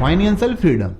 Financial freedom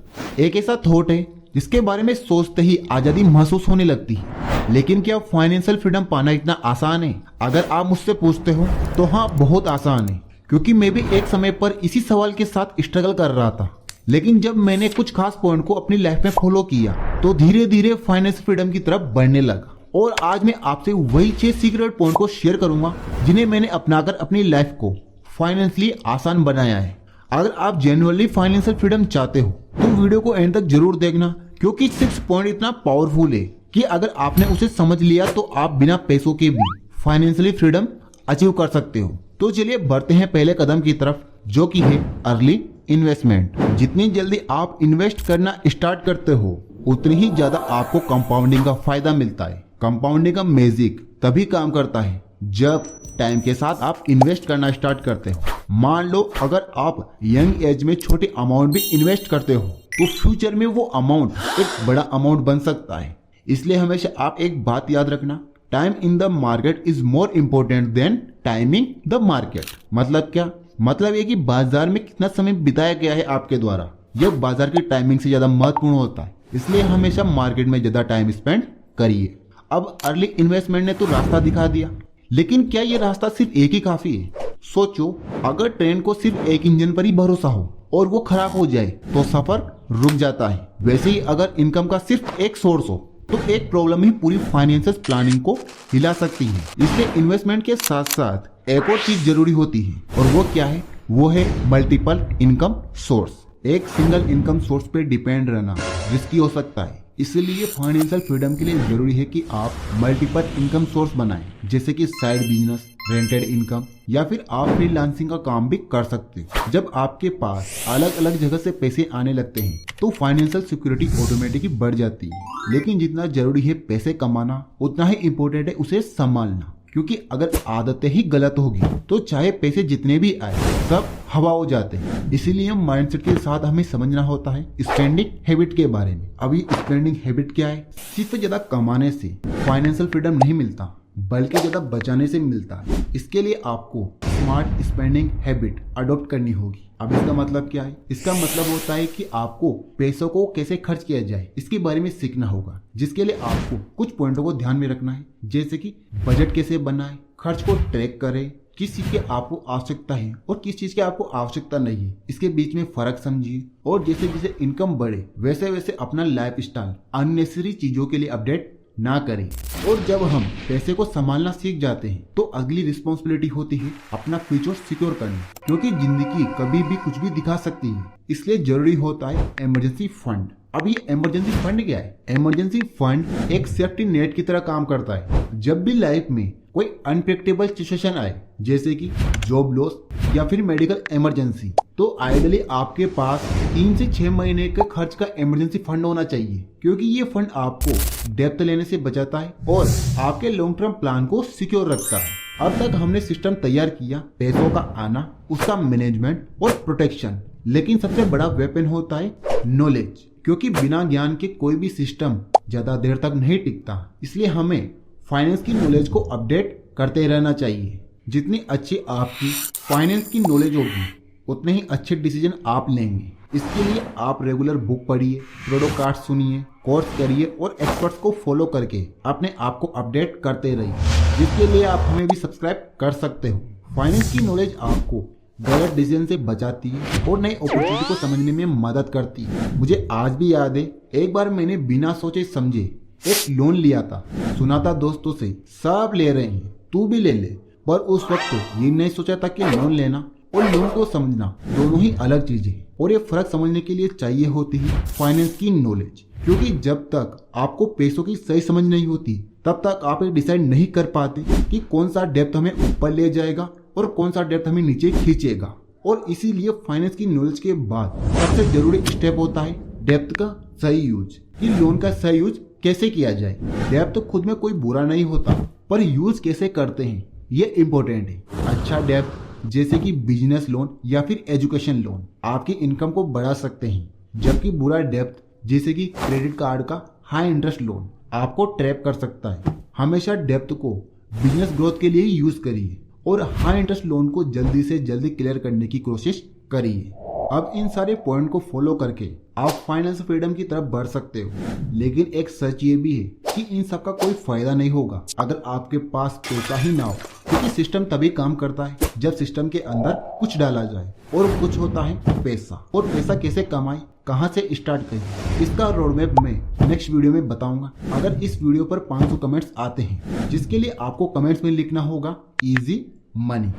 एक ऐसा thought है जिसके बारे में सोचते ही आजादी महसूस होने लगती है। लेकिन क्या फाइनेंशियल फ्रीडम पाना इतना आसान है? अगर आप मुझसे पूछते हो तो हाँ, बहुत आसान है, क्योंकि मैं भी एक समय पर इसी सवाल के साथ स्ट्रगल कर रहा था। लेकिन जब मैंने कुछ खास पॉइंट को अपनी लाइफ में फॉलो किया तो धीरे धीरे फाइनेंशियल फ्रीडम की तरफ बढ़ने लगा। और आज मैं आपसे वही 6 सीक्रेट पॉइंट को शेयर करूंगा जिन्हें मैंने अपनाकर अपनी लाइफ को फाइनेंशियली आसान बनाया है। अगर आप जेन्युइनली फाइनेंशियल फ्रीडम चाहते हो तो वीडियो को एंड तक जरूर देखना, क्योंकि 6 पॉइंट इतना पावरफुल है कि अगर आपने उसे समझ लिया तो आप बिना पैसों के भी फाइनेंशियली फ्रीडम अचीव कर सकते हो। तो चलिए बढ़ते हैं पहले कदम की तरफ, जो कि है अर्ली इन्वेस्टमेंट। जितनी जल्दी आप इन्वेस्ट करना स्टार्ट करते हो उतनी ही ज्यादा आपको कंपाउंडिंग का फायदा मिलता है। कंपाउंडिंग का मैजिक तभी काम करता है जब टाइम के साथ आप इन्वेस्ट करना स्टार्ट करते हो। मान लो अगर आप यंग एज में छोटे अमाउंट भी इन्वेस्ट करते हो तो फ्यूचर में वो अमाउंट एक बड़ा अमाउंट बन सकता है। इसलिए हमेशा आप एक बात याद रखना, time in the market is more important then timing the market. मतलब क्या? मतलब ये कि बाजार में कितना समय बिताया गया है आपके द्वारा, यह बाजार की टाइमिंग से ज्यादा महत्वपूर्ण होता है। इसलिए हमेशा मार्केट में ज्यादा टाइम स्पेंड करिए। अब अर्ली इन्वेस्टमेंट ने तो रास्ता दिखा दिया, लेकिन क्या ये रास्ता सिर्फ एक ही काफी है? सोचो, अगर ट्रेन को सिर्फ एक इंजन पर ही भरोसा हो और वो खराब हो जाए तो सफर रुक जाता है। वैसे ही अगर इनकम का सिर्फ एक सोर्स हो तो एक प्रॉब्लम ही पूरी फाइनेंशियल प्लानिंग को हिला सकती है। इसलिए इन्वेस्टमेंट के साथ साथ एक और चीज जरूरी होती है, और वो क्या है? वो है मल्टीपल इनकम सोर्स। एक सिंगल इनकम सोर्स पे डिपेंड रहना रिस्की हो सकता है। इसलिए फाइनेंशियल फ्रीडम के लिए जरूरी है कि आप मल्टीपल इनकम सोर्स बनाएं, जैसे कि साइड बिजनेस, रेंटेड इनकम, या फिर आप फ्रीलांसिंग का काम भी कर सकते हैं। जब आपके पास अलग अलग जगह से पैसे आने लगते हैं तो फाइनेंशियल सिक्योरिटी ऑटोमेटिकली बढ़ जाती है। लेकिन जितना जरूरी है पैसे कमाना, उतना ही इम्पोर्टेंट है उसे संभालना, क्योंकि अगर आदतें ही गलत होगी तो चाहे पैसे जितने भी आए सब हवा हो जाते हैं। इसीलिए माइंडसेट के साथ हमें समझना होता है स्पेंडिंग हैबिट के बारे में। अभी स्पेंडिंग हैबिट क्या है? सिर्फ ज्यादा कमाने से फाइनेंशियल फ्रीडम नहीं मिलता, बल्कि ज्यादा बचाने से मिलता है। इसके लिए आपको स्मार्ट स्पेंडिंग हैबिट अडॉप्ट करनी होगी। अब इसका मतलब क्या है? इसका मतलब होता है कि आपको पैसों को कैसे खर्च किया जाए इसके बारे में सीखना होगा, जिसके लिए आपको कुछ पॉइंटों को ध्यान में रखना है, जैसे कि बजट कैसे बनाए, खर्च को ट्रैक करें, किस चीज की आपको आवश्यकता है और किस चीज की आपको आवश्यकता नहीं है, इसके बीच में फर्क समझिए। और जैसे जैसे इनकम बढ़े वैसे वैसे अपना लाइफ स्टाइल अननेसेसरी चीजों के लिए अपडेट ना करें। और जब हम पैसे को संभालना सीख जाते हैं तो अगली रिस्पॉन्सिबिलिटी होती है अपना फ्यूचर सिक्योर करना, क्योंकि जिंदगी कभी भी कुछ भी दिखा सकती है। इसलिए जरूरी होता है इमरजेंसी फंड। अब ये इमरजेंसी फंड क्या है? इमरजेंसी फंड एक सेफ्टी नेट की तरह काम करता है। जब भी लाइफ में कोई अनप्रेडिक्टेबल सिचुएशन आए, जैसे कि जॉब लॉस या फिर मेडिकल इमरजेंसी, तो आइडियली आपके पास 3 से 6 महीने के खर्च का इमरजेंसी फंड होना चाहिए, क्योंकि ये फंड आपको डेप्थ लेने से बचाता है और आपके लॉन्ग टर्म प्लान को सिक्योर रखता है। अब तक हमने सिस्टम तैयार किया, पैसों का आना, उसका मैनेजमेंट और प्रोटेक्शन। लेकिन सबसे बड़ा वेपन होता है नॉलेज, क्योंकि बिना ज्ञान के कोई भी सिस्टम ज्यादा देर तक नहीं टिकता। इसलिए हमें फाइनेंस की नॉलेज को अपडेट करते रहना चाहिए। जितनी अच्छी आपकी फाइनेंस की नॉलेज होगी उतने ही अच्छे डिसीजन आप लेंगे। इसके लिए आप रेगुलर बुक पढ़िए, प्रोडकास्ट सुनिए, कोर्स करिए और एक्सपर्ट्स को फॉलो करके अपने आप को अपडेट करते रहिए, जिसके लिए आप हमें भी सब्सक्राइब कर सकते हो। फाइनेंस की नॉलेज आपको गलत डिसीजन से बचाती है और नई अपॉर्चुनिटी को समझने में मदद करती है। मुझे आज भी याद है, एक बार मैंने बिना सोचे समझे एक लोन लिया था। सुना था दोस्तों से सब ले रहे हैं, तू भी ले ले, पर उस वक्त ये नहीं सोचा था कि लोन लेना और लोन को समझना दोनों ही अलग चीजें हैं। और ये फर्क समझने के लिए चाहिए होती है फाइनेंस की नॉलेज, क्योंकि जब तक आपको पैसों की सही समझ नहीं होती तब तक आप ये डिसाइड नहीं कर पाते कि कौन सा डेप्थ हमें ऊपर ले जाएगा और कौन सा डेप्थ हमें नीचे खींचेगा। और इसीलिए फाइनेंस की नॉलेज के बाद सबसे जरूरी स्टेप होता है डेप्थ का सही यूज, कि लोन का सही यूज कैसे किया जाए। डेप्थ तो खुद में कोई बुरा नहीं होता, पर यूज कैसे करते हैं ये इम्पोर्टेंट है। अच्छा डेप्थ जैसे कि बिजनेस लोन या फिर एजुकेशन लोन आपकी इनकम को बढ़ा सकते हैं, जबकि बुरा डेप्थ जैसे कि क्रेडिट कार्ड का हाई इंटरेस्ट लोन आपको ट्रैप कर सकता है। हमेशा डेप्थ को बिजनेस ग्रोथ के लिए ही यूज करिए और हाई इंटरेस्ट लोन को जल्दी से जल्दी क्लियर करने की कोशिश करिए। अब इन सारे पॉइंट को फॉलो करके आप फाइनेंशियल फ्रीडम की तरफ बढ़ सकते हो, लेकिन एक सच ये भी है कि इन सब का कोई फायदा नहीं होगा अगर आपके पास पैसा ही ना हो, क्योंकि सिस्टम तभी काम करता है जब सिस्टम के अंदर कुछ डाला जाए, और कुछ होता है पैसा। और पैसा कैसे कमाए, कहाँ से स्टार्ट करें, इसका रोड मैप मैं नेक्स्ट वीडियो में बताऊंगा। अगर इस वीडियो पर 500 कमेंट्स आते हैं, जिसके लिए आपको कमेंट्स में लिखना होगा इजी मनी।